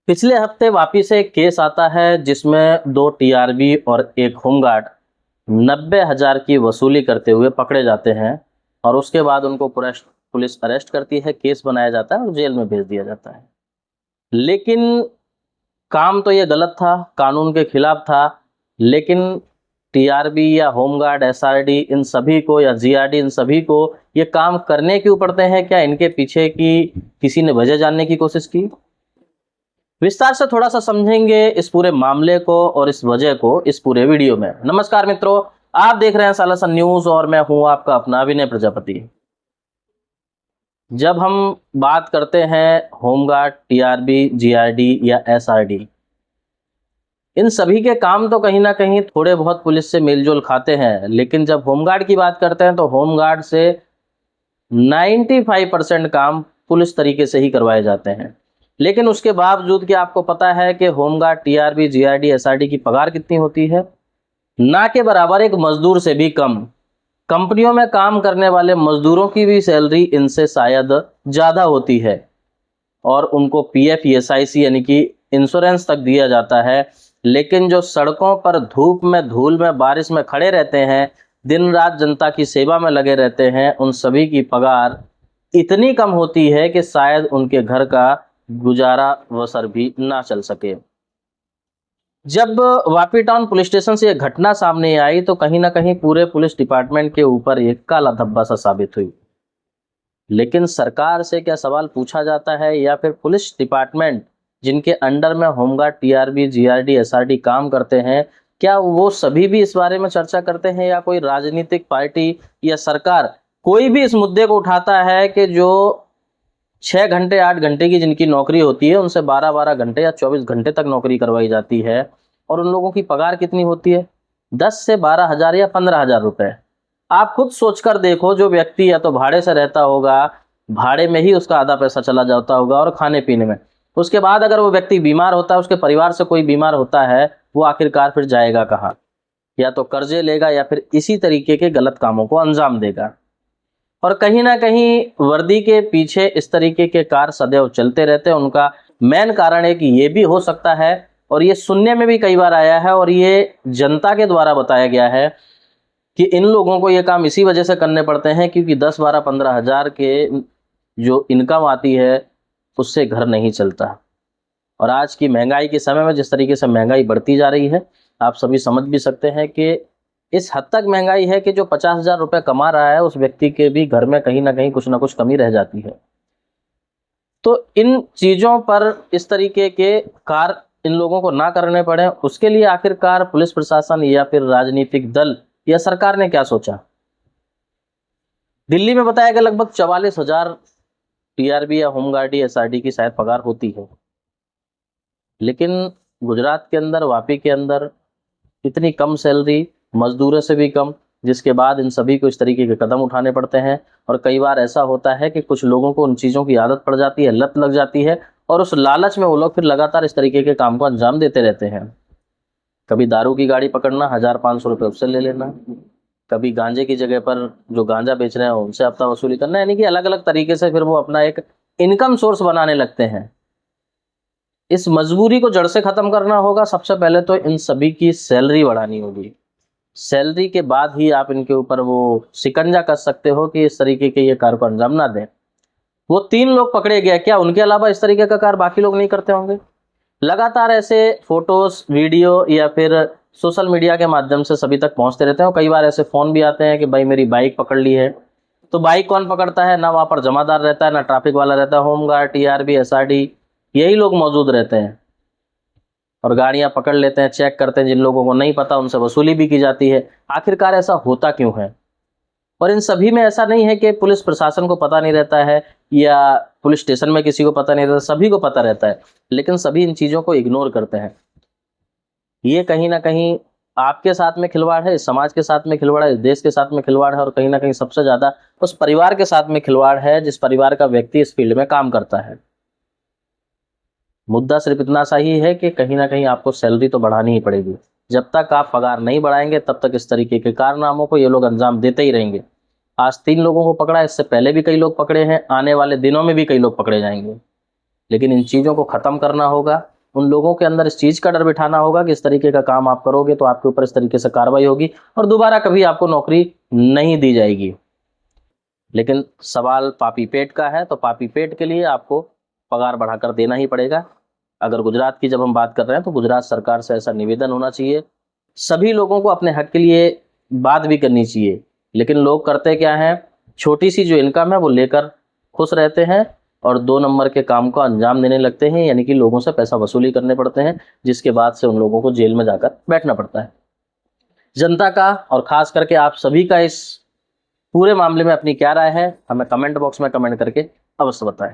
पिछले हफ्ते वापिस एक केस आता है जिसमें 2 टीआरबी और एक होमगार्ड 90,000 की वसूली करते हुए पकड़े जाते हैं और उसके बाद उनको पुलिस अरेस्ट करती है, केस बनाया जाता है और जेल में भेज दिया जाता है। लेकिन काम तो ये गलत था, कानून के खिलाफ था, लेकिन टीआरबी या होमगार्ड, एसआरडी इन सभी को या जीआरडी इन सभी को ये काम करने क्यों पड़ते हैं? क्या इनके पीछे की किसी ने वजह जानने की कोशिश की? विस्तार से थोड़ा सा समझेंगे इस पूरे मामले को और इस वजह को इस पूरे वीडियो में। नमस्कार मित्रों, आप देख रहे हैं सालासन न्यूज और मैं हूं आपका अपना विनय प्रजापति। जब हम बात करते हैं होमगार्ड, टीआरबी, जीआरडी या एसआरडी, इन सभी के काम तो कहीं ना कहीं थोड़े बहुत पुलिस से मेलजोल खाते हैं, लेकिन जब होमगार्ड की बात करते हैं तो होमगार्ड से 95% काम पुलिस तरीके से ही करवाए जाते हैं। लेकिन उसके बावजूद क्या आपको पता है कि होमगार्ड, टीआरबी, जीआरडी, एसआरडी की पगार कितनी होती है? ना के बराबर, एक मजदूर से भी कम। कंपनियों में काम करने वाले मजदूरों की भी सैलरी इनसे शायद ज़्यादा होती है और उनको पीएफ, ईएसआईसी यानी कि इंश्योरेंस तक दिया जाता है। लेकिन जो सड़कों पर धूप में, धूल में, बारिश में खड़े रहते हैं, दिन रात जनता की सेवा में लगे रहते हैं, उन सभी की पगार इतनी कम होती है कि शायद उनके घर का गुजारा बसर भी ना चल सके। जब वापी टाउन पुलिस स्टेशन से यह घटना सामने आई तो कहीं ना कहीं पूरे पुलिस डिपार्टमेंट के ऊपर एक काला धब्बा सा साबित हुई। लेकिन सरकार से क्या सवाल पूछा जाता है या फिर पुलिस डिपार्टमेंट जिनके अंडर में होमगार्ड, टीआरबी, जीआरडी, एसआरडी काम करते हैं, क्या वो सभी भी इस बारे में चर्चा करते हैं या कोई राजनीतिक पार्टी या सरकार कोई भी इस मुद्दे को उठाता है कि जो 6 घंटे 8 घंटे की जिनकी नौकरी होती है उनसे 12-12 घंटे या 24 घंटे तक नौकरी करवाई जाती है और उन लोगों की पगार कितनी होती है? 10 से 12 हजार या 15,000 रुपए। आप खुद सोचकर देखो, जो व्यक्ति या तो भाड़े से रहता होगा, भाड़े में ही उसका आधा पैसा चला जाता होगा और खाने पीने में, उसके बाद अगर वो व्यक्ति बीमार होता है, उसके परिवार से कोई बीमार होता है, वो आखिरकार फिर जाएगा कहाँ? या तो कर्जे लेगा या फिर इसी तरीके के गलत कामों को अंजाम देगा। और कहीं ना कहीं वर्दी के पीछे इस तरीके के कार्य सदैव चलते रहते हैं। उनका मेन कारण एक ये भी हो सकता है और ये सुनने में भी कई बार आया है और ये जनता के द्वारा बताया गया है कि इन लोगों को ये काम इसी वजह से करने पड़ते हैं क्योंकि 10, 12, 15 हजार के जो इनकम आती है उससे घर नहीं चलता। और आज की महंगाई के समय में जिस तरीके से महंगाई बढ़ती जा रही है, आप सभी समझ भी सकते हैं कि इस हद तक महंगाई है कि जो 50,000 रुपये कमा रहा है उस व्यक्ति के भी घर में कहीं ना कहीं कुछ ना कुछ कमी रह जाती है। तो इन चीज़ों पर इस तरीके के कार्य इन लोगों को ना करने पड़े, उसके लिए आखिरकार पुलिस प्रशासन या फिर राजनीतिक दल या सरकार ने क्या सोचा? दिल्ली में बताया गया लगभग 44,000 टीआरबी या होमगार्ड या एसआरडी की शायद पगार होती है। लेकिन गुजरात के अंदर, वापी के अंदर इतनी कम सैलरी, मजदूरों से भी कम, जिसके बाद इन सभी को इस तरीके के कदम उठाने पड़ते हैं। और कई बार ऐसा होता है कि कुछ लोगों को उन चीज़ों की आदत पड़ जाती है, लत लग जाती है और उस लालच में वो लोग फिर लगातार इस तरीके के काम को अंजाम देते रहते हैं। कभी दारू की गाड़ी पकड़ना, 1,000-500 रुपये उससे ले लेना, कभी गांजे की जगह पर जो गांजा बेच रहे हैं उनसे हफ्ता वसूली करना, यानी कि अलग अलग तरीके से फिर वो अपना एक इनकम सोर्स बनाने लगते हैं। इस मजबूरी को जड़ से खत्म करना होगा। सबसे पहले तो इन सभी की सैलरी बढ़ानी होगी। सैलरी के बाद ही आप इनके ऊपर वो शिकंजा कर सकते हो कि इस तरीके के ये कार्य को अंजाम ना दें। वो 3 लोग पकड़े गए, क्या उनके अलावा इस तरीके का कार्य बाकी लोग नहीं करते होंगे? लगातार ऐसे फोटोज, वीडियो या फिर सोशल मीडिया के माध्यम से सभी तक पहुंचते रहते हैं और कई बार ऐसे फोन भी आते हैं कि भाई मेरी बाइक पकड़ ली है। तो बाइक कौन पकड़ता है? ना वहां पर जमादार रहता है, ना ट्रैफिक वाला रहता है। होमगार्ड, टीआरबी, एसआरडी यही लोग मौजूद रहते हैं और गाड़ियां पकड़ लेते हैं, चेक करते हैं। जिन लोगों को नहीं पता उनसे वसूली भी की जाती है। आखिरकार ऐसा होता क्यों है? और इन सभी में ऐसा नहीं है कि पुलिस प्रशासन को पता नहीं रहता है या पुलिस स्टेशन में किसी को पता नहीं रहता, सभी को पता रहता है, लेकिन सभी इन चीज़ों को इग्नोर करते हैं। ये कहीं ना कहीं आपके साथ में खिलवाड़ है, इस समाज के साथ में खिलवाड़ है, इस देश के साथ में खिलवाड़ है और कहीं ना कहीं सबसे ज़्यादा उस परिवार के साथ में खिलवाड़ है जिस परिवार का व्यक्ति इस फील्ड में काम करता है। मुद्दा सिर्फ इतना सा ही है कि कहीं ना कहीं आपको सैलरी तो बढ़ानी ही पड़ेगी। जब तक आप पगार नहीं बढ़ाएंगे तब तक इस तरीके के कारनामों को ये लोग अंजाम देते ही रहेंगे। आज 3 लोगों को पकड़ा, इससे पहले भी कई लोग पकड़े हैं, आने वाले दिनों में भी कई लोग पकड़े जाएंगे। लेकिन इन चीज़ों को ख़त्म करना होगा। उन लोगों के अंदर इस चीज़ का डर बिठाना होगा कि इस तरीके का काम आप करोगे तो आपके ऊपर इस तरीके से कार्रवाई होगी और दोबारा कभी आपको नौकरी नहीं दी जाएगी। लेकिन सवाल पापी पेट का है, तो पापी पेट के लिए आपको पगार बढ़ाकर देना ही पड़ेगा। अगर गुजरात की जब हम बात कर रहे हैं तो गुजरात सरकार से ऐसा निवेदन होना चाहिए। सभी लोगों को अपने हक के लिए बात भी करनी चाहिए, लेकिन लोग करते क्या हैं, छोटी सी जो इनकम है वो लेकर खुश रहते हैं और 2 नंबर के काम को अंजाम देने लगते हैं, यानी कि लोगों से पैसा वसूली करने पड़ते हैं, जिसके बाद से उन लोगों को जेल में जाकर बैठना पड़ता है। जनता का और खास करके आप सभी का इस पूरे मामले में अपनी क्या राय है, हमें कमेंट बॉक्स में कमेंट करके अवश्य बताएं।